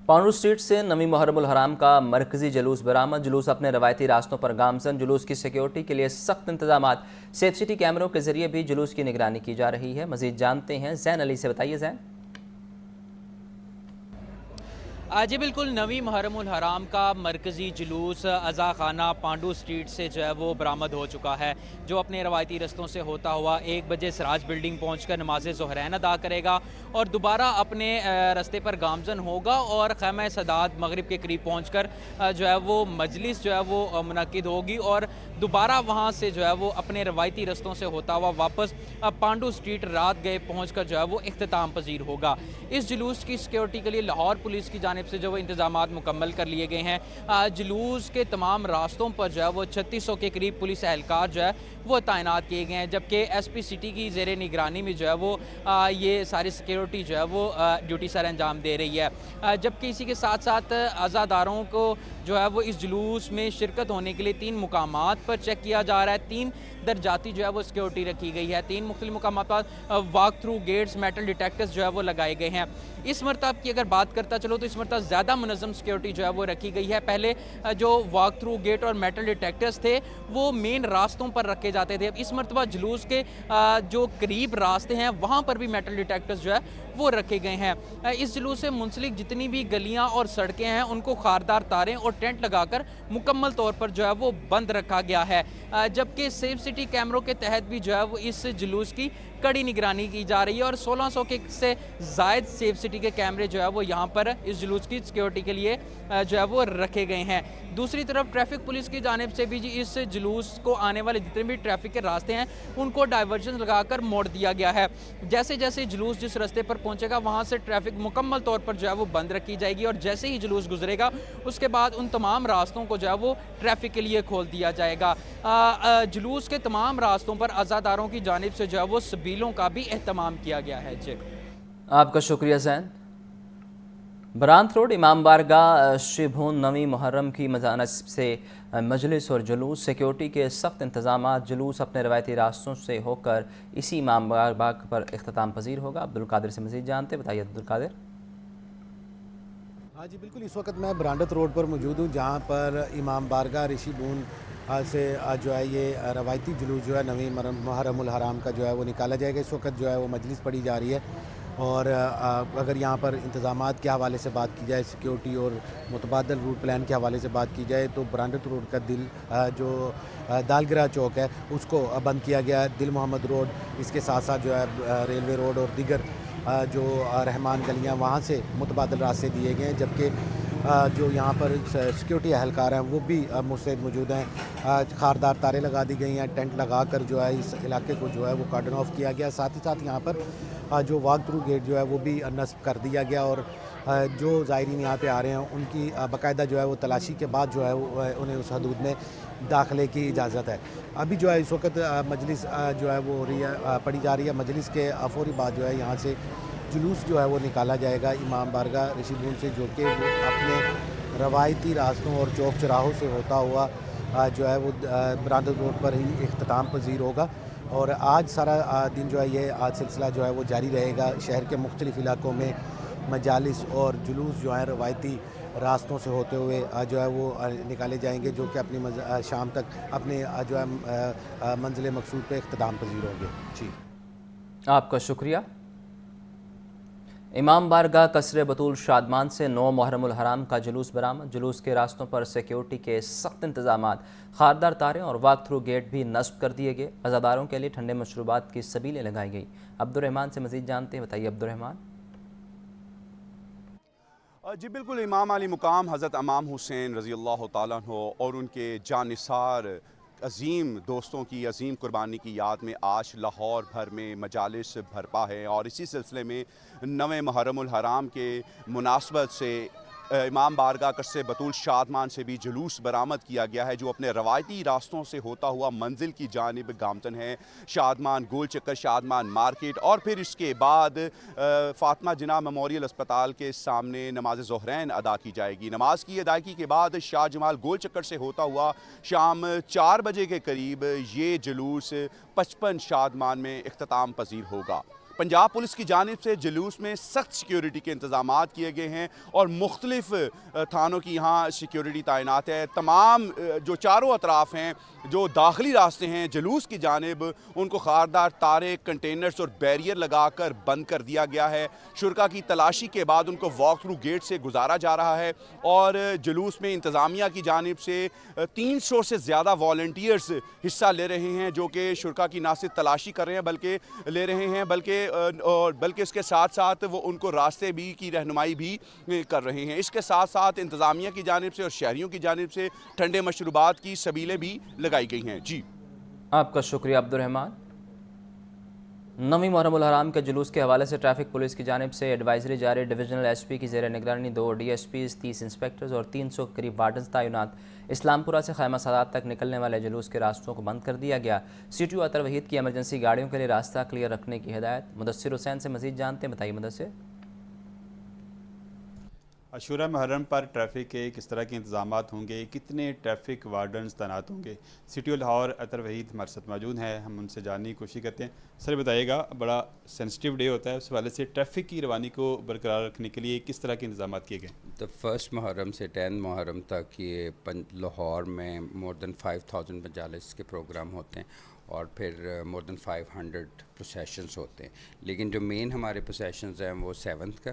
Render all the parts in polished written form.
Pandu street سے نویں محرم الحرام کا مرکزی جلوس برآمد۔ جلوس اپنے روایتی راستوں پر گامزن۔ جلوس کی سیکیورٹی کے لیے سخت انتظامات۔ سیف سٹی کیمروں کے ذریعے بھی جلوس کی نگرانی کی جا رہی ہے۔ مزید جانتے ہیں زین علی سے۔ بتائیے زین۔ جی بالکل، نویں محرم الحرام کا مرکزی جلوس عزا خانہ پانڈو اسٹریٹ سے جو ہے وہ برآمد ہو چکا ہے، جو اپنے روایتی رستوں سے ہوتا ہوا 1 بجے سراج بلڈنگ پہنچ کر نماز ظہرین ادا کرے گا اور دوبارہ اپنے رستے پر گامزن ہوگا اور خیمہ سادات مغرب کے قریب پہنچ کر جو ہے وہ مجلس جو ہے وہ منعقد ہوگی اور دوبارہ وہاں سے جو ہے وہ اپنے روایتی رستوں سے ہوتا ہوا واپس پانڈو اسٹریٹ رات گئے پہنچ کر جو ہے وہ اختتام پذیر ہوگا۔ اس جلوس کی سیکیورٹی کے لیے لاہور پولیس کی جانب سے جو وہ انتظامات مکمل کر لیے گئے ہیں۔ جلوس کے تمام راستوں پر جو ہے وہ 3600 کے قریب پولیس اہلکار جو ہے وہ تعینات کیے گئے ہیں، جبکہ ایس پی سٹی کی زیر نگرانی میں جو ہے وہ یہ ساری سیکیورٹی جو ہے وہ ڈیوٹی سر انجام دے رہی ہے، جبکہ اسی کے ساتھ ساتھ عزاداروں کو جو ہے وہ اس جلوس میں شرکت ہونے کے لیے 3 مقامات پر چیک کیا جا رہا ہے۔ 3 درجاتی جو ہے وہ سیکیورٹی رکھی گئی ہے، 3 مختلف مقامات پر walk through gates, metal detectors جو ہے وہ لگائے گئے ہیں۔ اس مرتبہ کی اگر بات کرتا چلو تو اس مرتبہ زیادہ منظم سیکیورٹی جو ہے وہ رکھی گئی ہے۔ پہلے جو واک تھرو گیٹ اور میٹل ڈیٹیکٹرز تھے وہ مین راستوں پر رکھے جاتے تھے، اس مرتبہ جلوس کے جو قریب راستے ہیں وہاں پر بھی میٹل ڈیٹیکٹرز جو ہے وہ رکھے گئے ہیں۔ اس جلوس سے منسلک جتنی بھی گلیاں اور سڑکیں ہیں ان کو خاردار تاریں اور ٹینٹ لگا کر مکمل طور پر جو ہے وہ بند رکھا گیا ہے، جبکہ سیف سٹی کیمروں کے تحت بھی جو ہے وہ اس جلوس کی کڑی نگرانی کی جا رہی ہے اور 1600 کے سے زائد سیف سٹی کے کیمرے جو ہے وہ یہاں پر اس جلوس کی سیکیورٹی کے لیے جو ہے وہ رکھے گئے ہیں۔ دوسری طرف ٹریفک پولیس کی جانب سے بھی اس جلوس کو آنے والے جتنے بھی ٹریفک کے راستے ہیں ان کو ڈائیورژن لگا کر موڑ دیا گیا ہے۔ جیسے جیسے جلوس جس راستے پر پہنچے گا وہاں سے ٹریفک مکمل طور پر جو ہے وہ بند رکھی جائے گی اور جیسے ہی جلوس گزرے گا اس کے بعد ان تمام راستوں کو جو ہے وہ ٹریفک کے لیے کھول دیا جائے گا۔ جلوس کے تمام راستوں پر عزاداروں کی جانب سے جو ہے وہ سبیلوں کا بھی اہتمام کیا گیا ہے۔ جی آپ کا شکریہ زین۔ برانت روڈ امام بارگاہ شبھون نویں محرم کی مجانب سے مجلس اور جلوس۔ سیکیورٹی کے سخت انتظامات۔ جلوس اپنے روایتی راستوں سے ہو کر اسی امام بارگاہ پر اختتام پذیر ہوگا۔ عبدالقادر سے مزید جانتے۔ بتائیے عبدالقادر۔ ہاں جی بالکل، اس وقت میں برانڈت روڈ پر موجود ہوں جہاں پر امام بارگاہ رشی بون سے جو ہے یہ روایتی جلوس جو ہے نویں محرم الحرام کا جو ہے وہ نکالا جائے گا۔ اس وقت جو ہے وہ مجلس پڑھی جا رہی ہے اور اگر یہاں پر انتظامات کے حوالے سے بات کی جائے، سیکیورٹی اور متبادل روٹ پلان کے حوالے سے بات کی جائے تو برانڈت روڈ کا دل جو دالگرہ چوک ہے اس کو بند کیا گیا ہے۔ دل محمد روڈ، اس کے ساتھ ساتھ جو ہے ریلوے روڈ اور دیگر جو رحمان گلیاں وہاں سے متبادل راستے دیے گئے ہیں، جبکہ جو یہاں پر سیکیورٹی اہلکار ہیں وہ بھی مستعد موجود ہیں۔ خاردار تاریں لگا دی گئی ہیں، ٹینٹ لگا کر جو ہے اس علاقے کو جو ہے وہ کارڈن آف کیا گیا۔ ساتھ ہی ساتھ یہاں پر جو واک تھرو گیٹ جو ہے وہ بھی نصب کر دیا گیا اور جو زائرین یہاں پہ آ رہے ہیں ان کی باقاعدہ جو ہے وہ تلاشی کے بعد جو ہے انہیں اس حدود میں داخلے کی اجازت ہے۔ ابھی جو ہے اس وقت مجلس جو ہے وہ ہو رہی ہے، پڑھی جا رہی ہے۔ مجلس کے فوری بعد جو ہے یہاں سے جلوس جو ہے وہ نکالا جائے گا امام بارگاہ رشی بون سے، جو کہ وہ اپنے روایتی راستوں اور چوک چراہوں سے ہوتا ہوا جو ہے وہ برانڈت روڈ پر ہی اختتام پذیر ہوگا۔ اور آج سارا دن جو ہے یہ آج سلسلہ جو ہے وہ جاری رہے گا۔ شہر کے مختلف علاقوں میں مجالس اور جلوس جو ہیں روایتی راستوں سے ہوتے ہوئے جو ہے وہ نکالے جائیں گے، جو کہ اپنی شام تک اپنے جو ہے منزل مقصود پہ اختتام پذیر ہوں گے۔ جی آپ کا شکریہ۔ امام بارگاہ قصر بطول شادمان سے 9 محرم الحرام کا جلوس برآمد۔ جلوس کے راستوں پر سیکیورٹی کے سخت انتظامات۔ خاردار تاریں اور واک تھرو گیٹ بھی نصب کر دیے گئے۔ عزاداروں کے لیے ٹھنڈے مشروبات کی سبیلیں لگائی گئی۔ عبدالرحمان سے مزید جانتے ہیں۔ بتائیے عبدالرحمان۔ جی بالکل، امام علی مقام حضرت امام حسین رضی اللہ تعالیٰ عنہ اور ان کے جانثار عظیم دوستوں کی عظیم قربانی کی یاد میں آج لاہور بھر میں مجالس بھرپا ہے اور اسی سلسلے میں 9 محرم الحرام کے مناسبت سے امام بارگاہ قصر بطول شادمان سے بھی جلوس برآمد کیا گیا ہے، جو اپنے روایتی راستوں سے ہوتا ہوا منزل کی جانب گامزن ہے۔ شادمان گول چکر، شادمان مارکیٹ اور پھر اس کے بعد فاطمہ جناح میموریل اسپتال کے سامنے نماز ظہرین ادا کی جائے گی۔ نماز کی ادائیگی کے بعد شاہ جمال گول چکر سے ہوتا ہوا شام 4 بجے کے قریب یہ جلوس 55 شادمان میں اختتام پذیر ہوگا۔ पंजाब पुलिस की जानिब से जुलूस में सख्त सिक्योरिटी के इंतजाम किए गए हैं और मुख्तलिफ थानों की यहाँ सिक्योरिटी तैनात है। तमाम जो चारों अतराफ़ हैं, जो दाखिली रास्ते हैं जुलूस की जानिब, उनको खारदार तारे, कंटेनर्स और बैरियर लगाकर बंद कर दिया गया है। शुरका की तलाशी के बाद उनको वॉक थ्रू गेट से गुजारा जा रहा है और जुलूस में इंतज़ामिया की जानिब से 300 से ज़्यादा वॉलंटियर्स हिस्सा ले रहे हैं, जो कि शुरका की ना सिर्फ तलाशी कर रहे हैं बल्कि इसके साथ साथ वो उनको रास्ते भी की रहनुमाई भी कर रहे हैं। इसके साथ साथ इंतज़ामिया की जानिब से और शहरियों की जानिब से ठंडे मशरूबात की सबीलें भी लगाई गई हैं। जी, आपका शुक्रिया अब्दुर्रहमान। नवीं मुहर्रमुल हराम के जुलूस के हवाले से ट्रैफिक पुलिस की जानिब से एडवाइजरी जारी। डिविजनल एसपी की ज़ेर निगरानी 2 डीएसपीज़, 30 इंस्पेक्टर्स और 300 के करीब वार्डन्स तैनात। इस्लामपुरा से खैमा सादात तक निकलने वाले जुलूस के रास्तों को बंद कर दिया गया। सीटीओ अतर वहीद की एमरजेंसी गाड़ियों के लिए रास्ता क्लियर रखने की हिदायत। मुदस्सिर हुसैन से मज़ीद जानते हैं, बताइए मुदस्सिर। अशूरा मुहर्रम पर ट्रैफिक के किस तरह के इंतजाम होंगे, कितने ट्रैफिक वार्डन्स तैनात होंगे? सिटी लाहौर अतर वहीद हमारे साथ मौजूद हैं, हम उनसे जानने की कोशिश करते हैं। सर बताइएगा, बड़ा सेंसिटिव डे होता है, उस वाले से ट्रैफिक की रवानी को बरकरार रखने के लिए किस तरह के इंतजाम किए गए? तो 1 मुहर्रम से 10 मुहर्रम तक ये लाहौर में मोर दैन 5000 मजालिस के प्रोग्राम होते हैं और फिर मोर दैन 500 प्रोसेशंस होते हैं। लेकिन जो मेन हमारे प्रोसेशंस हैं वो 7th का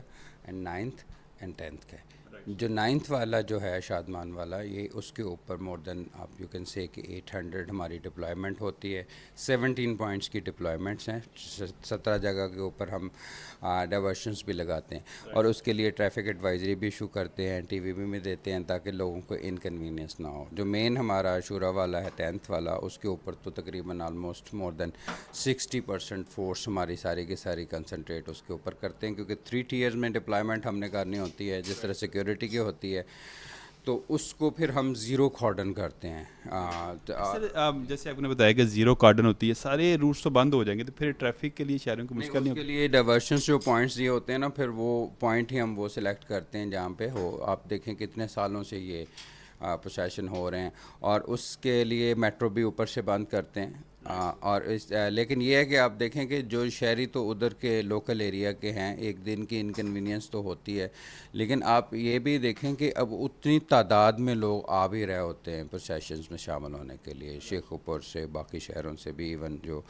एंड 9th एंड 10th का है। जो 9th वाला जो है शादमान वाला, ये उसके ऊपर मोर देन आप यू कैन से कि 800 हमारी डिप्लॉयमेंट होती है। 17 पॉइंट्स की डिप्लॉयमेंट्स हैं, 17 जगह के ऊपर हम डाइवर्शंस भी लगाते हैं और उसके लिए ट्रैफिक एडवाइजरी भी इशू करते हैं, टीवीबी में देते हैं ताकि लोगों को इनकन्वीनियंस ना हो। जो मेन हमारा अशूरा वाला है 10th वाला, उसके ऊपर तो तकरीबन आलमोस्ट मोर देन 60% फोर्स हमारी सारी की सारी कंसनट्रेट उसके ऊपर करते हैं, क्योंकि 3 टियर्स में डिप्लॉयमेंट हमने करनी होती है। जिस तरह सिक्योरिटी की होती है तो उसको फिर हम ज़ीरो कॉर्डन करते हैं। सर जैसे आपने बताया कि ज़ीरो कॉर्डन होती है, सारे रूट्स तो बंद हो जाएंगे, तो फिर ट्रैफिक के लिए शहरों को मुश्किल नहीं उसके लिए डाइवर्शंस जो पॉइंट्स दिए होते हैं ना, फिर वो पॉइंट ही हम वो सिलेक्ट करते हैं जहाँ पे हो। आप देखें कितने सालों से ये प्रोसेशन हो रहे हैं और उसके लिए मेट्रो भी ऊपर से बंद करते हैं। लेकिन ये है कि आप देखें कि जो शहरी तो उधर के लोकल एरिया के हैं, एक दिन की इनकन्वीनियंस तो होती है, लेकिन आप ये भी देखें कि अब उतनी तादाद में लोग आ भी रहे होते हैं प्रोसेशंस में शामिल होने के लिए, शेखुपुर से, बाकी शहरों से भी, इवन जो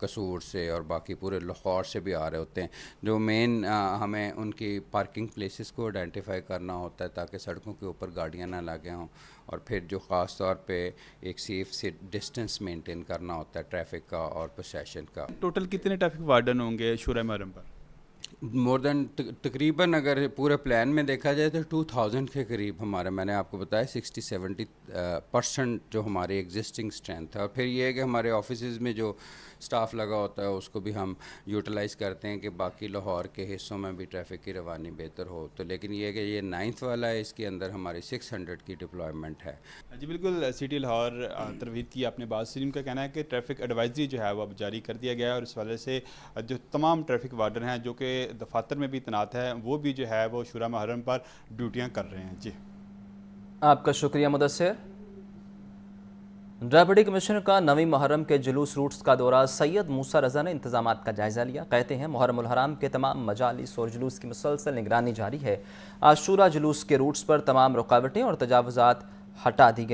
कसूर से और बाकी पूरे लाहौर से भी आ रहे होते हैं। जो मेन हमें उनकी पार्किंग प्लेसेस को आइडेंटिफाई करना होता है ताकि सड़कों के ऊपर गाड़ियाँ ना लगे हों, और फिर जो ख़ास तौर पे एक सेफ से डिस्टेंस मेंटेन करना होता है ट्रैफिक का और प्रोसेशन का। टोटल कितने ट्रैफिक वार्डन होंगे शूरा मुहर्रम पर? मोर देन तकरीबन अगर पूरे प्लान में देखा जाए तो 2000 के करीब हमारा, मैंने आपको बताया 60-70% जो हमारी एग्जिस्टिंग स्ट्रेंथ है। और फिर ये है कि हमारे ऑफिसेज़ में जो स्टाफ लगा होता है उसको भी हम यूटिलाइज़ करते हैं कि बाकी लाहौर के हिस्सों में भी ट्रैफिक की रवानी बेहतर हो। तो लेकिन ये है कि ये 9th वाला है, इसके अंदर हमारी 600 की डिप्लॉयमेंट है। जी बिल्कुल, सिटी लाहौर तरवीद की आपने बात सुनी। उनका कहना है कि ट्रैफिक एडवाइजरी जो है वो अब जारी कर दिया गया है और इस वाले से जो तमाम ट्रैफिक वार्डन हैं जो कि दफातर में भी तैनात है, वो भी जो है वो शुरा मुहर्रम पर ड्यूटियाँ कर रहे हैं। जी, आपका शुक्रिया मुदस्सिर। डेप्यूटी कमिश्नर का नवीं मुहर्रम के जुलूस रूट्स का दौरा। सैयद मूसा रज़ा ने इंतजामात का जायज़ा लिया। कहते हैं मुहर्रमुल हराम के तमाम मजालिस और जुलूस की मुसलसल निगरानी जारी है। आशूरा जुलूस के रूट्स पर तमाम रुकावटें और तजावुज़ात हटा दी गई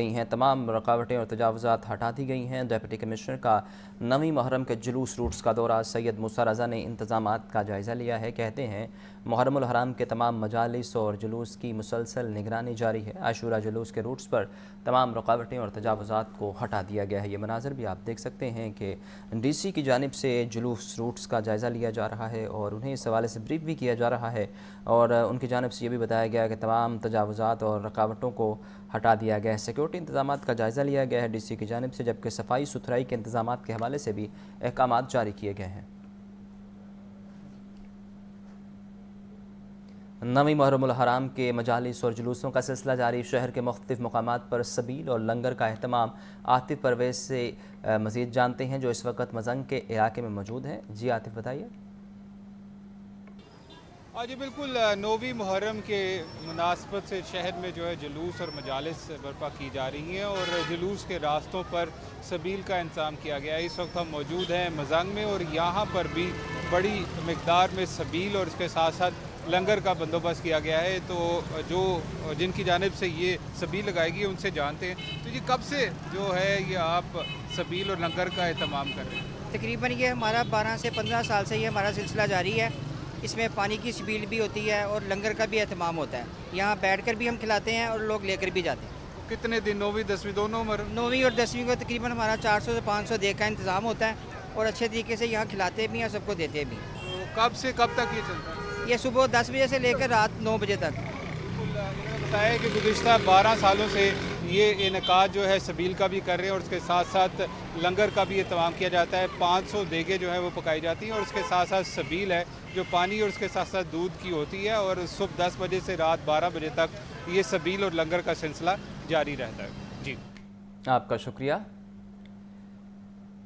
हैं। डिप्टी कमिश्नर का नवीं मुहर्रम के जुलूस रूट्स का दौरा। सैयद मूसा रज़ा ने इंतजामात का जायज़ा लिया है। कहते हैं मुहर्रमुल हराम के तमाम मजालिस और जुलूस की मुसलसल निगरानी जारी है। आशूरा जुलूस के रूट्स पर तमाम रुकावटें और तजावुज़ात को हटा दिया गया है। ये मनाज़र भी आप देख सकते हैं कि DC की जानिब से जुलूस रूट्स का जायज़ा लिया जा रहा है और उन्हें इस हवाले से ब्रीफ भी किया जा रहा है और उनकी जानिब से ये भी बताया गया है कि तमाम तजावुज़ात और रुकावटों को हटा दिया गया है। सिक्योरिटी इंतजामात का जायज़ा लिया गया है DC की जानिब से, जबकि सफाई सुथराई के इंतजामात के हवाले से भी अहकामात जारी किए गए हैं। नवीं मुहर्रमुल हराम के मजालिस और जुलूसों का सिलसिला जारी। शहर के मुख्तलिफ मकामात पर सबील और लंगर का अहतमाम। आतिफ परवेज़ से मज़ीद जानते हैं जो इस वक्त मजंग के इलाके में मौजूद हैं। जी आतिफ, बताइए। जी बिल्कुल, 9वीं मुहर्रम के मुनासबत से शहर में जो है जुलूस और मजालिस बर्पा की जा रही हैं और जुलूस के रास्तों पर सबील का इंतज़ाम किया गया है। इस वक्त हम मौजूद हैं मजंग में और यहाँ पर भी बड़ी मिकदार में सबील और इसके साथ साथ लंगर का बंदोबस्त किया गया है। तो जो जिनकी जानिब से ये सबील लगाएगी उनसे जानते हैं। तो ये कब से जो है ये आप सबील और लंगर का एहतमाम कर रहे हैं? तकरीबन ये हमारा 12 से 15 साल से ये हमारा सिलसिला जारी है। इसमें पानी की सबील भी होती है और लंगर का भी एहतमाम होता है। यहाँ बैठकर भी हम खिलाते हैं और लोग लेकर भी जाते हैं। कितने दिन, 9वीं 10वीं दोनों मुहर्रम? 9वीं और 10वीं को तकरीबन हमारा 400 से 500 देख का इंतज़ाम होता है और अच्छे तरीके से यहाँ खिलाते भी हैं, सबको देते भी हैं। तो कब से कब तक ये चलता है? ये सुबह 10 बजे से लेकर रात 9 बजे तक। बताया कि गुज़िश्ता 12 सालों से ये इनकाद जो है सबील का भी कर रहे हैं और उसके साथ साथ लंगर का भी एहतमाम किया जाता है। 500 देगे जो है वो पकाई जाती हैं और उसके साथ साथ सबील है जो पानी और उसके साथ साथ दूध की होती है और सुबह 10 बजे से रात 12 बजे तक ये सबील और लंगर का सिलसिला जारी रहता है। जी आपका शुक्रिया।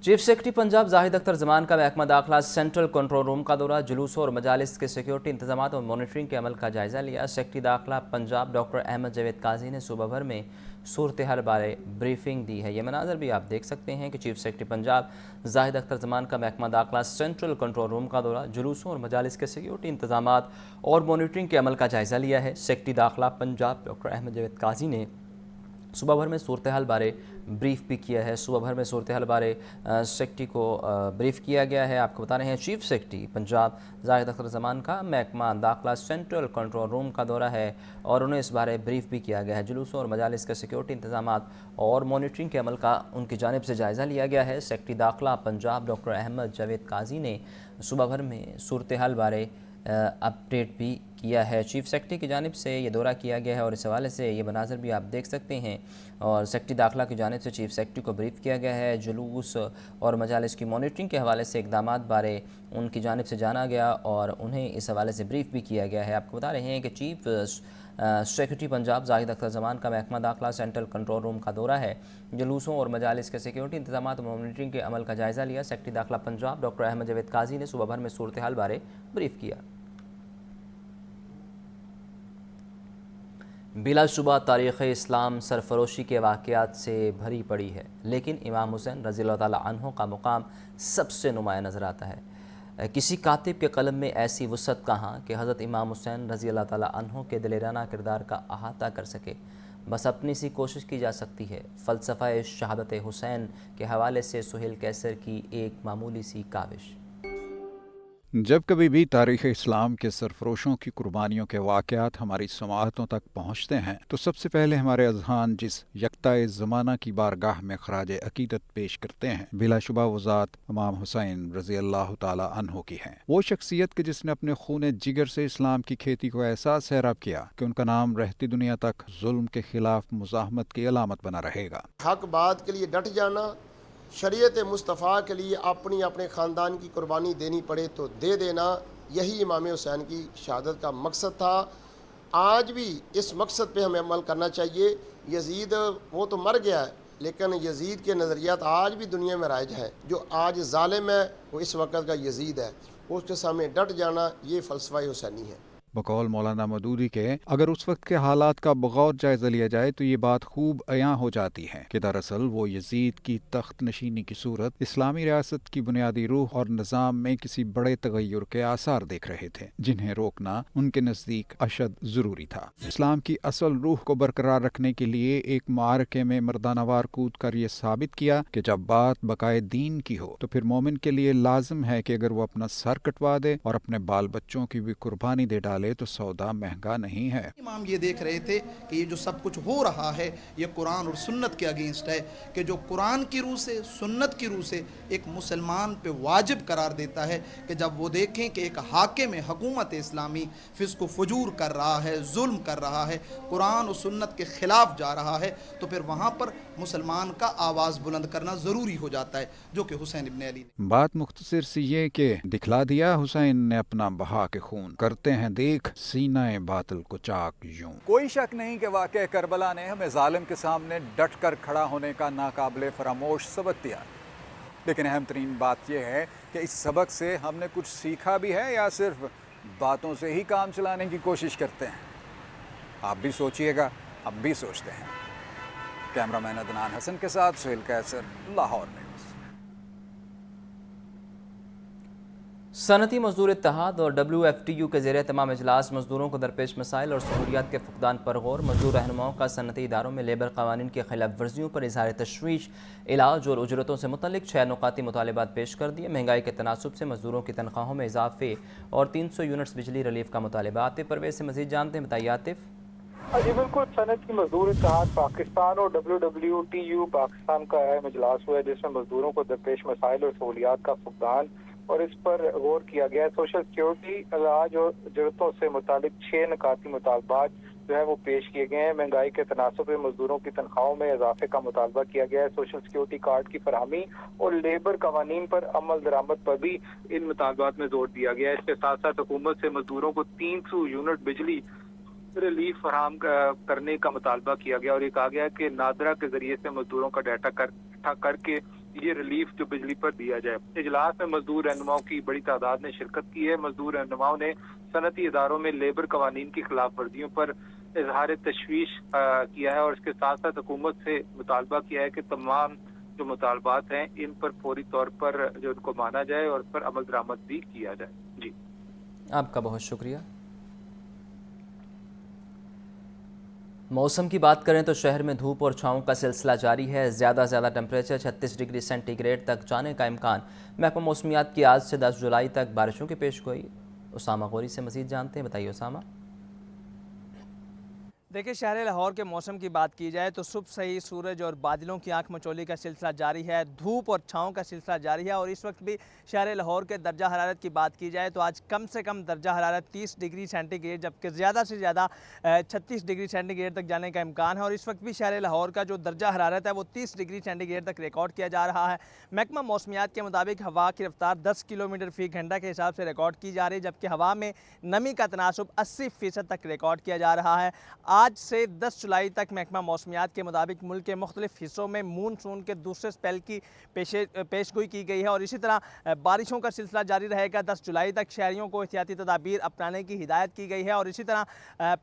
चीफ सेक्रेटरी पंजाब जाहिद अख्तर जमान का महकमा दाखिला सेंट्रल कंट्रोल रूम का दौरा, जुलूसों और मजालिस के सिक्योरिटी इंतजाम और मॉनिटरिंग के अमल का जायज़ा लिया। सेक्रेटरी दाखिला पंजाब डॉक्टर अहमद जावेद काजी ने सुबह भर में सूरत हाल बारे ब्रीफिंग दी है। ये मनाजर भी आप देख सकते हैं कि चीफ सेक्रेटरी पंजाब जाहिद अख्तर जमान का महकमा दाखिला सेंट्रल कंट्रोल रूम का दौरा, जुलूसों और मजालिस के सिक्योरिटी इंतजाम और मॉनिटरिंग के अमल का जायज़ा लिया है। सेक्रेटरी दाखिला पंजाब डॉक्टर अहमद जावेद काजी ने सुबह भर में सूरत हाल बारे ब्रीफ भी किया है। सुबह भर में सूरत हाल बारे सेक्रेटरी को ब्रीफ किया गया है। आपको बता रहे हैं चीफ सेक्रेटरी पंजाब जाहिद अख्तर जमान का महकमा दाखिला सेंट्रल कंट्रोल रूम का दौरा है और उन्हें इस बारे ब्रीफ भी किया गया है। जुलूसों और मजालिस के सिक्योरिटी इंतजाम और मॉनिटरिंग के अमल का उनकी जानिब से जायज़ा लिया गया है। सेक्रेटरी दाखिला पंजाब डॉक्टर अहमद जावेद काजी ने सुबह भर में सूरत हाल बारे अपडेट भी किया है। चीफ सेक्रेटरी की जानिब से ये दौरा किया गया है और इस हवाले से ये मनाजर भी आप देख सकते हैं और सेक्रेटरी दाखिला की जानिब से चीफ सेक्रेटरी को ब्रीफ किया गया है। जुलूस और मजालिस की मॉनिटरिंग के हवाले से इक़दामात बारे उनकी जानिब से जाना गया और उन्हें इस हवाले से ब्रीफ भी किया गया है। आपको बता रहे हैं कि चीफ सेक्रेटरी पंजाब जाहिद अख्तर जमान का महकमा दाखिला सेंट्रल कंट्रोल रूम का दौरा है। जुलूसों और मजालिस के सिक्योरिटी इंतजाम और मॉनिटरिंग के अमल का जायज़ा लिया। सेक्रेटरी दाखिला पंजाब डॉक्टर अहमद जावेद काजी ने सुबह भर में सूरत हाल बारे ब्रीफ किया। बिलाशुबा तारीख़ इस्लाम सरफरोशी के वाक़यात से भरी पड़ी है, लेकिन इमाम हुसैन रज़ियल्लाहु ताला अन्हु का मुकाम सबसे नुमाया नज़र आता है। किसी कातिब के कलम में ऐसी वुसअत कहाँ कि हज़रत इमाम हुसैन रज़ियल्लाहु ताला अन्हु के दिलेराना किरदार का अहाता कर सके। बस अपनी सी कोशिश की जा सकती है। फ़लसफ़ा शहादत हुसैन के हवाले से सुहेल कैसर की एक मामूली सी काविश। जब कभी भी तारीख़ इस्लाम के सरफरोशों की कुर्बानियों के वाक़यात हमारी समाअतों तक पहुँचते हैं तो सबसे पहले हमारे अज़हान जिस यकता ज़माना की बारगाह में ख़राज अक़ीदत पेश करते हैं, बिलाशुबा वो ज़ात इमाम हुसैन रज़ियल्लाहु ताला अन्हु की हैं। वो शख्सियत के जिसने अपने खून जिगर से इस्लाम की खेती को ऐसा सैराब किया कि उनका नाम रहती दुनिया तक जुल्म के ख़िलाफ़ मुज़ाहमत की अलामत बना रहेगा। हक बात के लिए डट जाना, शरीयत मुस्तफ़ा के लिए अपने ख़ानदान की कुर्बानी देनी पड़े तो दे देना, यही इमाम हुसैन की शहादत का मकसद था। आज भी इस मकसद पे हमें अमल करना चाहिए। यजीद वो तो मर गया है, लेकिन यजीद के नज़रियात आज भी दुनिया में राइज है। जो आज ज़ालिम है वो इस वक्त का यजीद है, उसके सामने डट जाना ये फ़लसफ़ा हुसैनी है। बकौल मौलाना मदूदी के अगर उस वक्त के हालात का बगौर जायज़ा लिया जाए तो ये बात खूब अयां हो जाती है कि दरअसल वो यजीद की तख्त नशीनी की सूरत इस्लामी रियासत की बुनियादी रूह और निज़ाम में किसी बड़े तगय्युर के आसार देख रहे थे, जिन्हें रोकना उनके नज़दीक अशद ज़रूरी था। इस्लाम की असल रूह को बरकरार रखने के लिए एक मारके में मर्दानावार कूद कर ये साबित किया कि जब बात बकाए दीन की हो तो फिर मोमिन के लिए लाजिम है कि अगर वो अपना सर कटवा दे और अपने बाल बच्चों की भी कुर्बानी दे डाले तो सौदा महंगा नहीं है। इमाम ये देख रहे थे कि ये जो सब कुछ हो रहा है ये कुरान और सुन्नत के अगेंस्ट है, कि जो कुरान की रूह से सुन्नत की रूह से एक मुसलमान पे वाजिब करार देता है कि जब वो देखें कि एक हाकिम हुकूमत इस्लामी फिस्क व फजूर कर रहा है, जुल्म कर रहा है, कुरान और सुन्नत के खिलाफ जा रहा है, तो फिर वहाँ पर मुसलमान का आवाज़ बुलंद करना ज़रूरी हो जाता है, जो कि हुसैन इब्न अली ने। बात मुख्तसर सी ये कि दिखला दिया हुसैन ने अपना बहा के खून, करते हैं देख सीना बातिल को चाक यूं। कोई शक नहीं कि वाक़या करबला ने हमें जालिम के सामने डट कर खड़ा होने का नाकाबिले फरामोश सबक दिया, लेकिन अहम तरीन बात यह है कि इस सबक से हमने कुछ सीखा भी है या सिर्फ बातों से ही काम चलाने की कोशिश करते हैं। आप भी सोचिएगा, अब भी सोचते हैं। कैमरामैन अदनान हसन के साथ सुहेल कैसर, लाहौर न्यूज़। सनती मजदूर इत्तेहाद और WFTU के ज़ेर तमाम इजलास मजदूरों को दरपेश मसाइल और सहूलियात के फुकदान पर गौर। मजदूर रहनुमाओं का सनती इदारों में लेबर कवानीन की खिलाफ वर्जियों पर इजहार तशवीश, इलाज और उजरतों से मुतल्लिक 6 नुकाती मुतालबात पेश कर दिए। महंगाई के तनासुब से मजदूरों की तनख्वाहों में इजाफे और 300 यूनिट्स बिजली रिलीफ का मुतालबा। आतिफ परवेज से मजीद जानते हैं, बताइए आतिफ। जी बिल्कुल, सनती मजदूर इत्तेहाद पाकिस्तान और WWTU पाकिस्तान का अहम इजलास हुआ है जिसमें मजदूरों को दरपेश मसाइल और सहूलियात का फुकदान और इस पर गौर किया गया है। सोशल सिक्योरिटी, इलाज और जरूरतों से मुतालिक 6 निकाती मुतालबात जो है वो पेश किए गए हैं। महंगाई के तनासुब में मजदूरों की तनख्वाहों में इजाफे का मुतालबा किया गया है। सोशल सिक्योरिटी कार्ड की फरहमी और लेबर कवानीन पर अमल दरामद पर भी इन मुतालबात में जोर दिया गया है। इसके साथ साथ हुकूमत से मजदूरों को 300 यूनिट बिजली रिलीफ फराहम करने का मुतालबा किया गया और ये कहा गया कि नादरा के जरिए से मजदूरों का डाटा इकट्ठा करके ये रिलीफ जो बिजली पर दिया जाए। इजलास में मजदूर रहनुमाओं की बड़ी तादाद ने शिरकत की है। मजदूर रहनुमाओं ने सनती इदारों में लेबर कवानीन की खिलाफ वर्जियों पर इजहार तशवीश किया है और इसके साथ साथ हुकूमत से मुतालबा किया है कि तमाम जो मुतालबात हैं इन पर फौरी तौर पर जो उनको माना जाए और उस पर अमल दरामद भी किया जाए। जी, आपका बहुत शुक्रिया। मौसम की बात करें तो शहर में धूप और छाँव का सिलसिला जारी है। ज़्यादा से ज़्यादा टेम्परेचर 36 डिग्री सेंटीग्रेड तक जाने का इम्कान। महकमा मौसमियात की आज से 10 जुलाई तक बारिशों की पेशगोई। उसामा गौरी से मज़ीद जानते हैं, बताइए उसामा। देखिए, शहर लाहौर के मौसम की बात की जाए तो सुबह से ही सूरज और बादलों की आंख मचोली का सिलसिला जारी है। धूप और छाँव का सिलसिला जारी है और इस वक्त भी शहर लाहौर के दर्जा हरारत की बात की जाए तो आज कम से कम दर्जा हरारत 30 डिग्री सेंटीग्रेड जबकि ज़्यादा से ज़्यादा 36 डिग्री सेंटीग्रेड तक जाने का इम्कान है और इस वक्त भी शहर लाहौर का जो दर्जा हरारत है वो 30 डिग्री सेंटीग्रेड तक रिकॉर्ड किया जा रहा है। महकमा मौसमियात के मुताबिक हवा की रफ्तार 10 किलोमीटर फ़ी घंटा के हिसाब से रिकॉर्ड की जा रही है जबकि हवा में नमी का तनासुब 80% तक रिकॉर्ड किया जा रहा है। आज से 10 जुलाई तक महकमा मौसमियात के मुताबिक मुल्क के मुख्तलिफ हिस्सों में मूनसून के दूसरे स्पेल की पेशगोई की गई है और इसी तरह बारिशों का सिलसिला जारी रहेगा। 10 जुलाई तक शहरियों को एहतियाती तदाबीर अपनाने की हिदायत की गई है और इसी तरह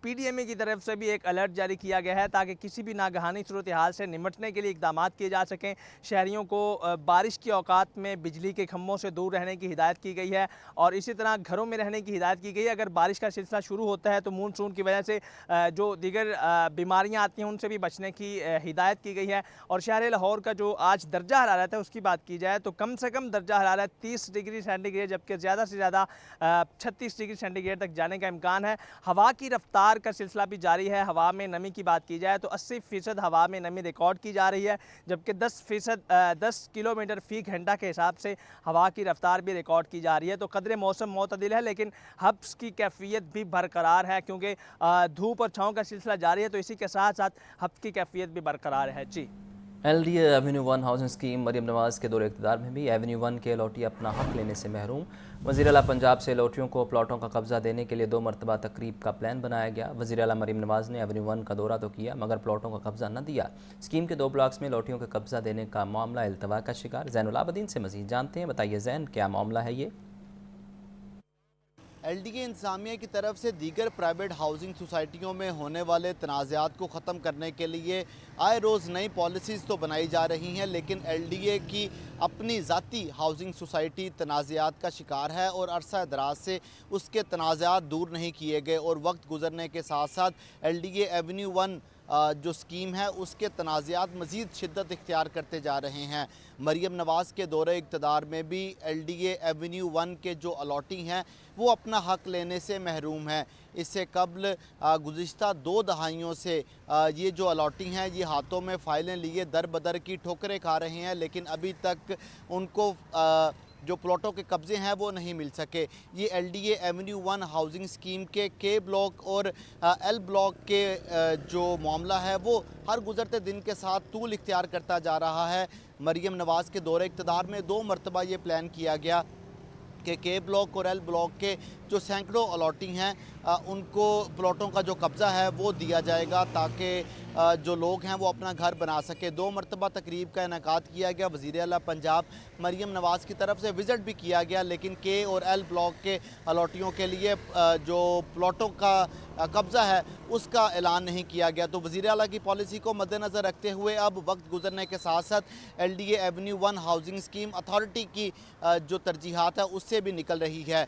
PDMA की तरफ से भी एक अलर्ट जारी किया गया है ताकि किसी भी नागहानी सूरत हाल से निमटने के लिए इकदाम किए जा सकें। शहरियों को बारिश की औकात में बिजली के खम्भों से दूर रहने की हिदायत की गई है और इसी तरह घरों में रहने की हिदायत की गई है। अगर बारिश का सिलसिला शुरू होता है तो मूनसून की वजह से जो दीगर बीमारियां आती हैं उनसे भी बचने की हिदायत की गई है। और शहर लाहौर का जो आज दर्जा हरारत है उसकी बात की जाए तो कम से कम दर्जा हरारत 30 डिग्री सेंटीग्रेड जबकि ज़्यादा से ज़्यादा 36 डिग्री सेंटीग्रेड तक जाने का इम्कान है। हवा की रफ्तार का सिलसिला भी जारी है। हवा में नमी की बात की जाए तो 80% हवा में नमी रिकॉर्ड की जा रही है जबकि 10 किलोमीटर फ़ी घंटा के हिसाब से हवा की रफ्तार भी रिकॉर्ड की जा रही है। तो कदरे मौसम मोतदिल है लेकिन हब्स की कैफियत भी बरकरार है क्योंकि धूप और छाँव का सिलसिला जारी है तो इसी के साथ साथ हब्स की कैफियत भी बरकरार है। जी, LDA avenue 1 housing scheme Maryam Nawaz के दौरे इक़्तिदार में भी एवेन्यू 1 के लौटी अपना हक लेने से महरूम। वज़ीर आला पंजाब से लौटियों को प्लाटों का कब्ज़ा देने के लिए 2 मरतबा तकरीब का प्लान बनाया गया। वज़ीर आला मरियम नवाज़ ने एवेन्यू 1 का दौरा तो किया मगर प्लाटों का कब्ज़ा न दिया। स्कीम के 2 ब्लॉक्स में लौटियों के कब्ज़ा देने का मामला इल्तवा का शिकार। ज़ैनुल आबदीन से मज़ीद जानते हैं, बताइए ज़ैन क्या मामला है ये। LDA इंतज़ामिया की तरफ से दीगर प्राइवेट हाउसिंग सोसाइटियों में होने वाले तनाज़ात को ख़त्म करने के लिए आए रोज़ नई पॉलिसीज़ तो बनाई जा रही हैं लेकिन LDA की अपनी ज़ाती हाउसिंग सोसाइटी तनाज़ात का शिकार है और अरसा दराज से उसके तनाज़ात दूर नहीं किए गए और वक्त गुजरने के साथ साथ LDA एवेन्यू 1 जो स्कीम है उसके तनाज़ात मज़ीद शिद्दत इख्तियार करते जा रहे हैं। मरियम नवाज़ के दौरे इक़्तिदार में भी LDA एवेन्यू 1 के जो अलॉटी हैं वो अपना हक लेने से महरूम हैं। इससे कबल गुज़िश्ता 2 दहाइयों से ये जो अलॉटी हैं ये हाथों में फ़ाइलें लिए दर बदर की ठोकरें खा रहे हैं लेकिन अभी तक उनको जो प्लॉटों के कब्ज़े हैं वो नहीं मिल सके। ये LDA एवेन्यू 1 हाउसिंग स्कीम के K ब्लॉक और L ब्लॉक के जो मामला है वो हर गुज़रते दिन के साथ तूल इख्तियार करता जा रहा है। मरियम नवाज़ के दौरे इक़्तिदार में 2 मरतबा ये प्लान किया गया कि K ब्लॉक और L ब्लॉक के जो सैकड़ों अलॉटी हैं उनको प्लॉटों का जो कब्ज़ा है वो दिया जाएगा ताकि जो लोग हैं वो अपना घर बना सके। 2 मरतबा तकरीब का इनेकाद किया गया। वज़ीर आला पंजाब मरीम नवाज़ की तरफ से विज़िट भी किया गया, लेकिन के और एल ब्लॉक के अलॉटियों के लिए जो प्लॉटों का कब्ज़ा है उसका ऐलान नहीं किया गया। तो वज़ीर आला की पॉलिसी को मद्देनज़र रखते हुए अब वक्त गुजरने के साथ साथ LDA avenue 1 housing scheme authority की जो तरजीहात है उससे भी निकल रही है।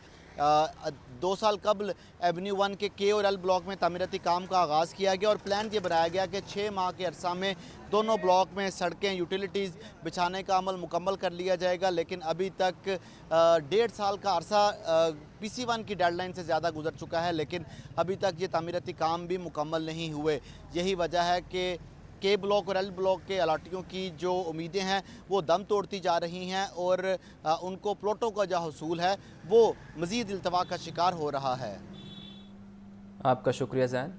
2 साल कबल एवेन्यू 1 के और एल ब्लॉक में तामीराती काम का आगाज़ किया गया और प्लान ये बनाया गया कि 6 माह के अरसा में दोनों ब्लॉक में सड़कें यूटिलिटीज़ बिछाने का अमल मुकम्मल कर लिया जाएगा, लेकिन अभी तक 1.5 साल का अरसा PC1 की डेडलाइन से ज़्यादा गुजर चुका है, लेकिन अभी तक ये तामीराती काम भी मुकम्मल नहीं हुए। यही वजह है कि के ब्लॉक और एल ब्लॉक के अलाटियों की जो उम्मीदें हैं वो दम तोड़ती जा रही हैं और उनको प्लॉटों का जो हसूल है वो मज़ीद इल्तवा का शिकार हो रहा है। आपका शुक्रिया ज़ैन।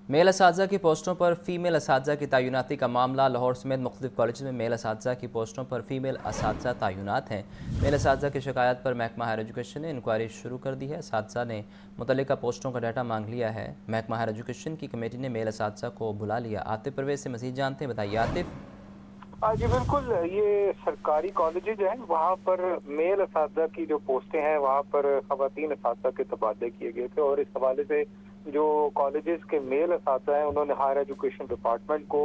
मेल असातिज़ा की पोस्टों पर फ़ीमेल असातिज़ा की तैनाती का मामला। लाहौर समेत मुख्तलिफ कॉलेज में मेल असातिज़ा की पोस्टों पर फ़ीमेल असातिज़ा तैनात हैं। मेल असातिज़ा की शिकायत पर महकमा हायर एजुकेशन ने इंक्वायरी शुरू कर दी है। असातिज़ा ने मुतल्लिका पोस्टों का डाटा मांग लिया है। महकमा हायर एजुकेशन की कमेटी ने मेल असातिज़ा को बुला लिया। आतिफ परवेज़ से मज़ीद जानते हैं, बताइए आतिफ। जी बिल्कुल, ये सरकारी कॉलेजेज हैं, वहाँ पर मेल असातिज़ा की जो पोस्टें हैं वहाँ पर ख़वातीन असातिज़ा के तबादले किए गए थे और इस हवाले से जो कॉलेजेस के मेल असातिज़ा हैं उन्होंने हायर एजुकेशन डिपार्टमेंट को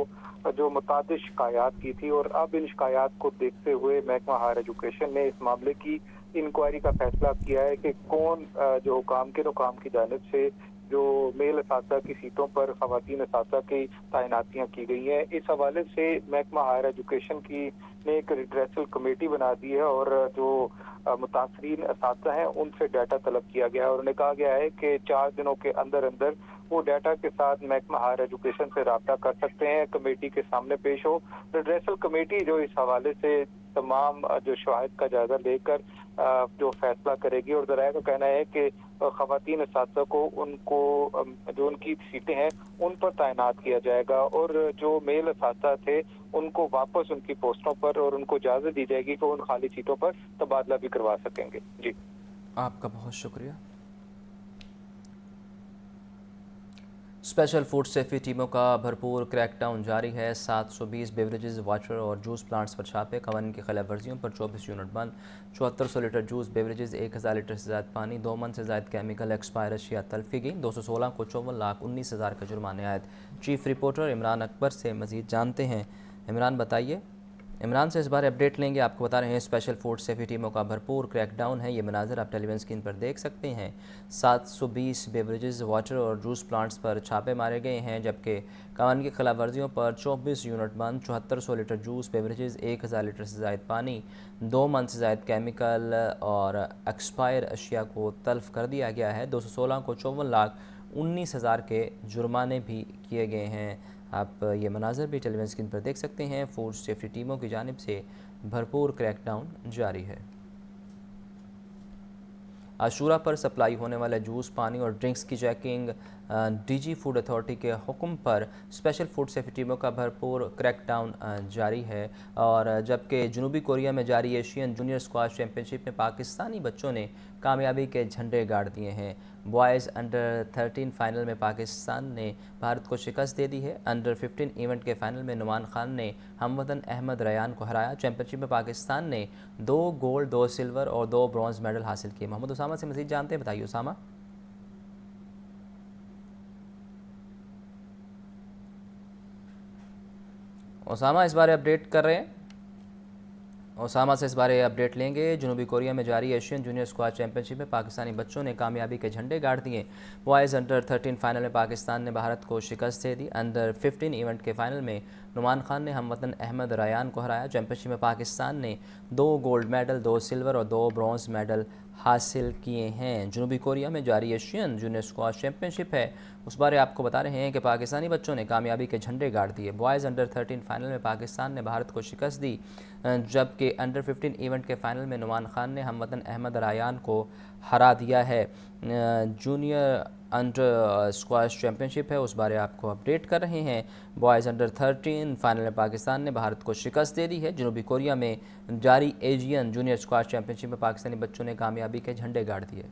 जो मुतादिद शिकायत की थी और अब इन शिकायत को देखते हुए महकमा हायर एजुकेशन ने इस मामले की इंक्वायरी का फैसला किया है कि कौन जो हुकाम की जानिब से जो मेल असातिज़ा की सीटों पर ख़वातीन असातिज़ा की तैनातियाँ की गई हैं। इस हवाले से महकमा हायर एजुकेशन की ने एक रिड्रेसल कमेटी बना दी है और जो मुतासरीन असातिज़ा हैं उनसे डाटा तलब किया गया है और उन्हें कहा गया है कि 4 दिनों के अंदर अंदर वो डाटा के साथ महकमा हायर एजुकेशन से रब्ता कर सकते हैं, कमेटी के सामने पेश हो। रिड्रेसल कमेटी जो इस हवाले से तमाम जो शवाहिद का जायजा लेकर जो फैसला करेगी और ज़राए का कहना है कि ख़वातीन असातिज़ा को उनको जो उनकी सीटें हैं उन पर तैनात किया जाएगा और जो मेल असातिज़ा थे उनको वापस उनकी पोस्टों पर और उनको इजाज़त दी जाएगी कि उन खाली सीटों पर तबादला भी करवा सकेंगे। जी आपका बहुत शुक्रिया। स्पेशल फूड सेफ्टी टीमों का भरपूर क्रैकडाउन जारी है। 720 बेवरेजेस, वाटर और जूस प्लांट्स पर छापे। कवानीन की खिलाफ वर्जियों पर 24 यूनिट बंद। 7400 लीटर जूस बेवरेजेस, 1000 लीटर से ज़्यादा पानी, 2 मन से ज़्यादा केमिकल एक्सपायर अशिया तल्फ की गई। 216 को 54,19,000 का जुर्माना आयद। चीफ रिपोर्टर इमरान अकबर से मज़ीद जानते हैं। इमरान बताइए। इमरान से इस बार अपडेट लेंगे। आपको बता रहे हैं स्पेशल फूड सेफ्टी टीमों का भरपूर क्रैकडाउन है। ये मनाजर आप टेलीविजन स्क्रीन पर देख सकते हैं। 720 बेवरेजेस, वाटर और जूस प्लांट्स पर छापे मारे गए हैं, जबकि कानून की खिलाफ वर्जियों पर 24 यूनिट बंद। 7400 लीटर जूस बेवरेजेस, 1000 लीटर से ज़ायद पानी, 2 मन से ज़ायद केमिकल और एक्सपायर अशिया को तल्फ कर दिया गया है। 216 को 54,19,000 के जुर्माने भी किए गए हैं। आप ये मनाजर भी टेलीविजन स्क्रीन पर देख सकते हैं। फूड सेफ्टी टीमों की जानिब से भरपूर क्रैकडाउन जारी है। आशूरा पर सप्लाई होने वाले जूस, पानी और ड्रिंक्स की चेकिंग। DG फूड अथॉरिटी के हुक्म पर स्पेशल फूड सेफ्टी टीमों का भरपूर क्रैकडाउन जारी है। और जबकि जनूबी कोरिया में जारी एशियन जूनियर स्क्वाश चैम्पियनशिप में पाकिस्तानी बच्चों ने कामयाबी के झंडे गाड़ दिए हैं। बॉयज़ अंडर 13 फाइनल में पाकिस्तान ने भारत को शिकस्त दे दी है। अंडर 15 इवेंट के फाइनल में नुमान खान ने हमवतन अहमद रयान को हराया। चैम्पियनशिप में पाकिस्तान ने 2 गोल्ड, 2 सिल्वर और 2 ब्रॉन्ज मेडल हासिल किए। मोहम्मद उसामा से मज़ीद जानते हैं, बताइए उसामा। उसामा इस बारे अपडेट कर रहे हैं। ओसामा से इस बारे अपडेट लेंगे। जनूबी कोरिया में जारी एशियन जूनियर स्क्वाश चैंपियनशिप में पाकिस्तानी बच्चों ने कामयाबी के झंडे गाड़ दिए। बॉयज़ अंडर 13 फाइनल में पाकिस्तान ने भारत को शिकस्त दे दी। अंडर 15 इवेंट के फाइनल में नुमान खान ने हमवतन अहमद रयान को हराया। चैंपियनशिप में पाकिस्तान ने 2 गोल्ड मेडल, 2 सिल्वर और 2 ब्रॉन्ज मेडल हासिल किए हैं। जनूबी कोरिया में जारी एशियन जूनियर स्क्वाश चैंपियनशिप है, उस बारे आपको बता रहे हैं कि पाकिस्तानी बच्चों ने कामयाबी के झंडे गाड़ दिए। बॉयज़ अंडर 13 फाइनल में पाकिस्तान ने भारत को शिकस्त दी, जबकि अंडर 15 इवेंट के फाइनल में नुमान खान ने हमवतन अहमद रयान को हरा दिया है। जूनियर अंडर स्क्वाश चैंपियनशिप है, उस बारे आपको अपडेट कर रहे हैं। बॉयज़ अंडर 13 फाइनल में पाकिस्तान ने भारत को शिकस्त दे दी है। जनूबी कोरिया में जारी एशियन जूनियर स्क्वाश चैंपियनशिप में पाकिस्तानी बच्चों ने कामयाबी के झंडे गाड़ दिए।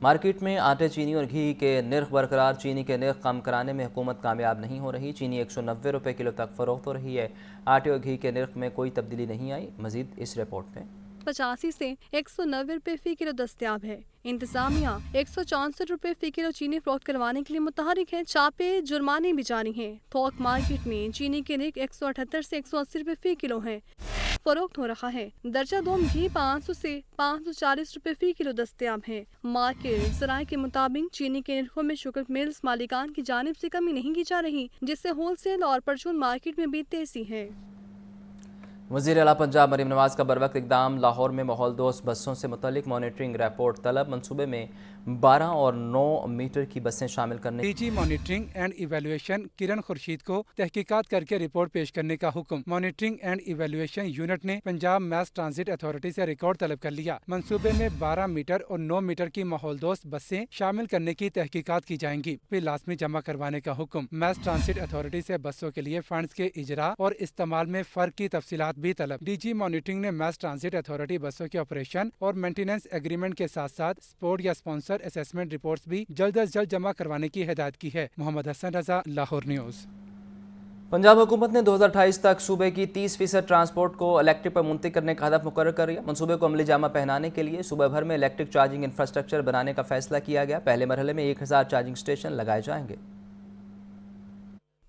मार्केट में आटे, चीनी और घी के निर्ख बरकरार। चीनी के निर्ख कम कराने में हुकूमत कामयाब नहीं हो रही। चीनी 190 रुपये किलो तक फरोख्त हो रही है। आटे और घी के निर्ख में कोई तब्दीली नहीं आई। मजीद इस रिपोर्ट में। 85 से 190 रुपये फ़ी किलो दस्तियाब है। इंतजामिया 164 रुपये फ़ी किलो चीनी फरोख्त करवाने के लिए मुतहरिक है। छापे जुर्माने भी जारी हैं। थोक मार्केट में चीनी के रेट 178 से 180 रुपये फ़ी किलो है फरोख्त हो रहा है। दर्जा दोम घी 500 से 540 रुपये फ़ी किलो दस्तियाब है। मार्केट सराय के मुताबिक चीनी के निर्खों में शुगर मिल्स मालिकान की जानिब से कमी नहीं की जा रही, जिससे होलसेल और परचून मार्केट में भी तेजी है। वज़ीर आला पंजाब मरीम नवाज़ का बरवक्त इक़दाम। लाहौर में माहौल दोस्त बसों से मुतल्लिक मॉनिटरिंग रिपोर्ट तलब। मनसूबे में 12 और 9 मीटर की बसें शामिल करने। डीजी मॉनिटरिंग एंड इवैल्यूएशन किरण खुर्शीद को तहकीकात करके रिपोर्ट पेश करने का हुक्म। मॉनिटरिंग एंड इवैल्यूएशन यूनिट ने पंजाब मैस ट्रांजिट अथॉरिटी से रिकॉर्ड तलब कर लिया। मनसूबे में 12 मीटर और 9 मीटर की माहौल दोस्त बसें शामिल करने की तहकीकात की जाएंगी। फिर लाजमी जमा करवाने का हुक्म। मैस ट्रांजिट अथॉरिटी से बसों के लिए फंड्स के इजरा और इस्तेमाल में फर्क की तफसीलात भी तलब। डीजी मॉनिटरिंग ने मैस ट्रांजिट अथॉरिटी बसों के ऑपरेशन और मेंटेनेंस एग्रीमेंट के साथ साथ स्पोर्ट या स्पॉन्सर असेसमेंट रिपोर्ट्स भी जल्द अज जल्द जमा करवाने की हिदायत की है। मोहम्मद हसन रजा, लाहौर न्यूज़। पंजाब हुकूमत ने 2028 तक सूबे की 30% ट्रांसपोर्ट को इलेक्ट्रिक पर मुंतकिल करने का हदफ मुकर्रर कर दिया। मनसूबे को अमली जामा पहनाने के लिए सूबे भर में इलेक्ट्रिक चार्जिंग इंफ्रास्ट्रक्चर बनाने का फैसला किया गया। पहले मरहले में 1000 चार्जिंग स्टेशन लगाए जाएंगे।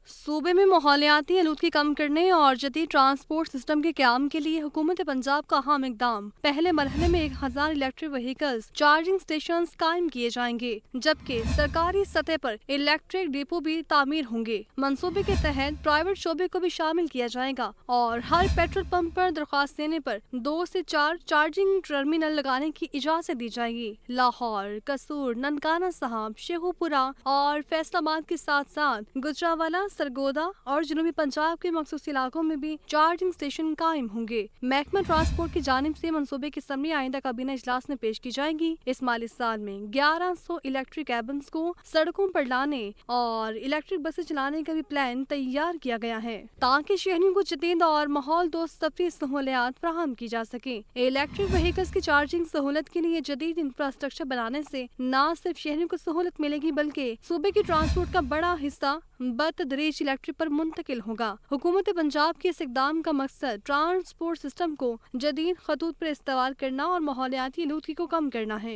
सूबे में माहौलियाती आलूदगी कम करने और जदीद ट्रांसपोर्ट सिस्टम के क़याम के लिए हुकूमत पंजाब का अहम इक़दाम। पहले मरहले में 1000 इलेक्ट्रिक व्हीकल्स चार्जिंग स्टेशन कायम किए जाएंगे, जबकि सरकारी सतह पर इलेक्ट्रिक डिपो भी तामीर होंगे। मनसूबे के तहत प्राइवेट शोबे को भी शामिल किया जाएगा और हर पेट्रोल पंप पर दरख्वास्त देने पर 2 से 4 चार्जिंग टर्मिनल लगाने की इजाज़त दी जाएगी। लाहौर, कसूर, ननकाना साहब, शेखुपुरा और फैसलाबाद के साथ साथ गुजरावाला, सरगोदा और जनूबी पंजाब के मखसूस इलाकों में भी चार्जिंग स्टेशन कायम होंगे। महकमा ट्रांसपोर्ट की जानिब से मनसूबे की समरी आइंदा काबीना इजलास में पेश की जाएगी। इस माली साल में 1100 इलेक्ट्रिक कैबन्स को सड़कों पर लाने और इलेक्ट्रिक बसें चलाने का भी प्लान तैयार किया गया है, ताकि शहरियों को जदीद और माहौल दोस्त तफरीह सहूलियात फराहम की जा सके। इलेक्ट्रिक व्हीकल्स की चार्जिंग सहूलत के लिए जदीद इंफ्रास्ट्रक्चर बनाने से न सिर्फ शहरियों को सहूलत मिलेगी, बल्कि सूबे की ट्रांसपोर्ट का बड़ा हिस्सा बतदरीज इलेक्ट्रिक पर मुंतकिल होगा। हुकूमत पंजाब के इस इक़दाम का मकसद ट्रांसपोर्ट सिस्टम को जदीद खतूत पर इस्तेमाल करना और माहौलियाती आलूदगी को कम करना है।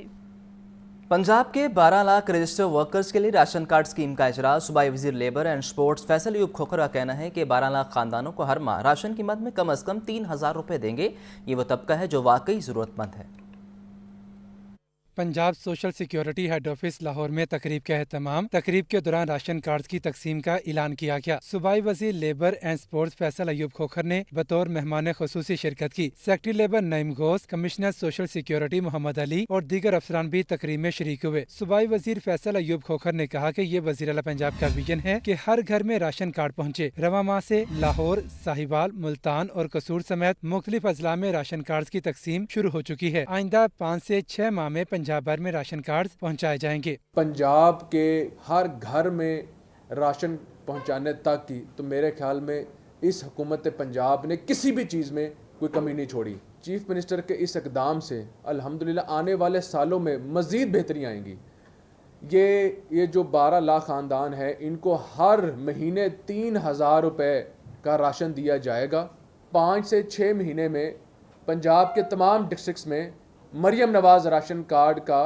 पंजाब के 12 लाख रजिस्टर्ड वर्कर्स के लिए राशन कार्ड स्कीम का इजरा। सूबाई वजीर labour and sports Faisal Ayub Khokhar का कहना है कि 12 लाख खानदानों को हर माह राशन की मद में कम अज़ कम 3000 रुपये देंगे। ये वो तबका है जो वाकई ज़रूरतमंद है। Punjab social security head office Lahore में तकरीब का एहतमाम। तकरीब के दौरान राशन कार्ड की तकसीम का ऐलान किया गया। सूबाई वजीर labour and sports Faisal Ayub Khokhar ने बतौर मेहमान खुसूसी शिरकत की। Secretary labour Naeem Ghosh, commissioner social security Mohammad Ali और दीगर अफसरान भी तकरीब में शरीक हुए। सूबाई वजीर फैसल अयूब खोखर ने कहा कि ये वजीर आला पंजाब का विजन है कि हर घर में राशन कार्ड पहुँचे। रवा माह से लाहौर, साहिवाल, मुल्तान और कसूर समेत मुख्तलिफ अजला में राशन कार्ड की तकसीम शुरू हो चुकी है। आइंदा 5 से 6 माह में पंजाब भर में राशन कार्ड पहुंचाए जाएंगे। पंजाब के हर घर में राशन पहुंचाने तक की तो मेरे ख्याल में इस हुकूमत पंजाब ने किसी भी चीज़ में कोई कमी नहीं छोड़ी। चीफ मिनिस्टर के इस इक़दाम से अल्हम्दुलिल्लाह आने वाले सालों में मज़ीद बेहतरी आएंगी। ये जो 12 लाख ख़ानदान है, इनको हर महीने 3000 रुपये का राशन दिया जाएगा। 5 से 6 महीने में पंजाब के तमाम डिस्ट्रिक्ट्स में मरियम नवाज राशन कार्ड का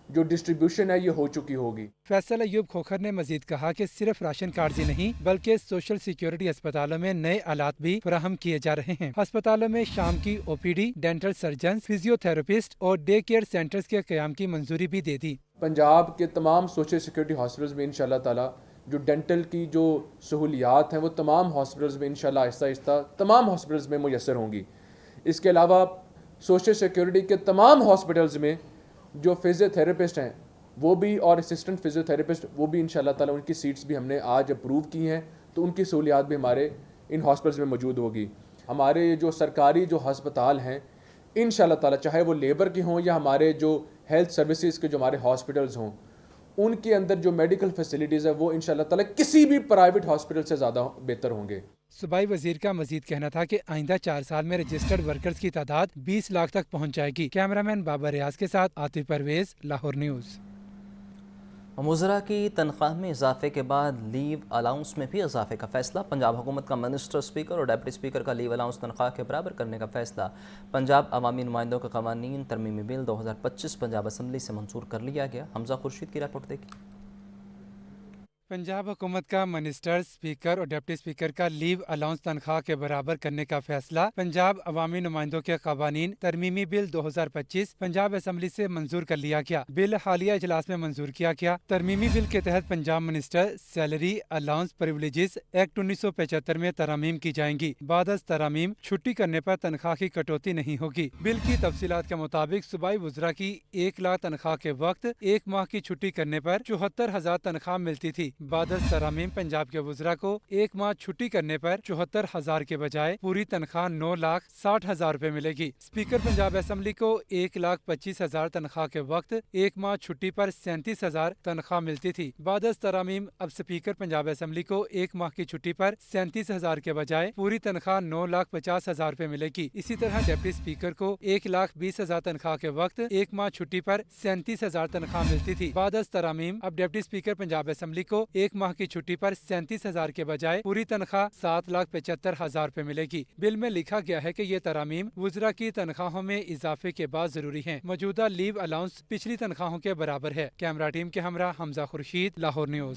जो डिस्ट्रीब्यूशन है ये हो चुकी होगी। फैसल अयूब खोखर ने मजीद कहा कि सिर्फ राशन कार्ड ही नहीं बल्कि सोशल सिक्योरिटी अस्पतालों में नए आलात भी फराहम किए जा रहे हैं। अस्पतालों में शाम की OPD, डेंटल सर्जन, फिजियोथेरेपिस्ट और डे केयर सेंटर्स के क़याम की मंजूरी भी दे दी। पंजाब के तमाम सोशल सिक्योरिटी हॉस्पिटल्स में इंशाल्लाह ताला जो डेंटल की जो सहूलियात हैं वो तमाम हॉस्पिटल्स में इंशाल्लाह आहिस्ता आहिस्ता तमाम हॉस्पिटल्स में मुयस्सर होंगी। इसके अलावा सोशल सिक्योरिटी के तमाम हॉस्पिटल्स में जो फिजियोथेरेपिस्ट हैं वो भी और असिस्टेंट फिजियोथेरेपिस्ट वो भी इंशाल्लाह ताला उनकी सीट्स भी हमने आज अप्रूव की हैं, तो उनकी सहूलियात भी हमारे इन हॉस्पिटल्स में मौजूद होगी। हमारे जो सरकारी जो हस्पताल हैं इंशाल्लाह ताला चाहे वो लेबर के हों या हमारे जो हेल्थ सर्विसेज के जो हमारे हॉस्पिटल्स हों, उनके अंदर जो मेडिकल फैसिलिटीज़ है वो इंशाल्लाह ताला किसी भी प्राइवेट हॉस्पिटल से ज़्यादा बेहतर होंगे। सूबाई वजीर का मजीद कहना था कि आइंदा 4 साल में रजिस्टर्ड वर्कर्स की तादाद 20 लाख तक पहुँच जाएगी। कैमरामैन बाबर रियाज के साथ आतिफ परवेज, लाहौर न्यूज़। मुज़रा की तनख्वाह में इजाफे के बाद लीव अलाउंस में भी इजाफे का फैसला। पंजाब हुकूमत का मिनिस्टर, स्पीकर और डिप्टी स्पीकर का लीव अलाउंस तनख्वाह के बराबर करने का फैसला। पंजाब अवामी नुमाइंदों का कवानीन तरमीमी बिल 2025 पंजाब असम्बली से मंजूर कर लिया गया। हमजा खुर्शीद की रिपोर्ट देखिए। पंजाब हुकूमत का मिनिस्टर, स्पीकर और डिप्टी स्पीकर का लीव अलाउंस तनख्वाह के बराबर करने का फैसला पंजाब अवामी नुमाइंदों के कवानीन तरमीमी बिल 2025 पंजाब असम्बली से मंजूर कर लिया गया। बिल हालिया इजलास में मंजूर किया गया। तरमीमी बिल के तहत Punjab minister salary allowance privileges act 1975 में तरामीम की जाएंगी। बाद अज तरामीम छुट्टी करने पर तनख्वाह की कटौती नहीं होगी। बिल की तफसीलात के मुताबिक सूबाई वुज़रा की 1 लाख तनख्वाह के वक्त 1 माह की छुट्टी करने पर 74,000 तनख्वाह मिलती थी। बाद तरामीम पंजाब के वुज़रा को 1 माह छुट्टी करने पर 74,000 के बजाय पूरी तनख्वाह 9,60,000 रुपए मिलेगी। स्पीकर पंजाब असम्बली को 1,25,000 तनख्वाह के वक्त 1 माह छुट्टी पर 37,000 तनख्वाह मिलती थी। बाद तरामीम अब स्पीकर पंजाब असम्बली को 1 माह की छुट्टी पर 37,000 के बजाय पूरी तनख्वाह 9,50,000 रुपए मिलेगी। इसी तरह डिप्टी स्पीकर को 1,20,000 तनख्वाह के वक्त 1 माह छुट्टी पर 37,000 तनख्वाह मिलती थी। बाद तरामीम अब डिप्टी स्पीकर पंजाब असम्बली को 1 माह की छुट्टी पर 37,000 के बजाय पूरी तनख्वाह 7,75,000 रुपए मिलेगी। बिल में लिखा गया है कि ये तरामीम वुज़रा की तनख्वाहों में इजाफे के बाद जरूरी हैं। मौजूदा लीव अलाउंस पिछली तनख्वाहों के बराबर है। कैमरा टीम के हमरा हमजा खुर्शीद, लाहौर न्यूज़।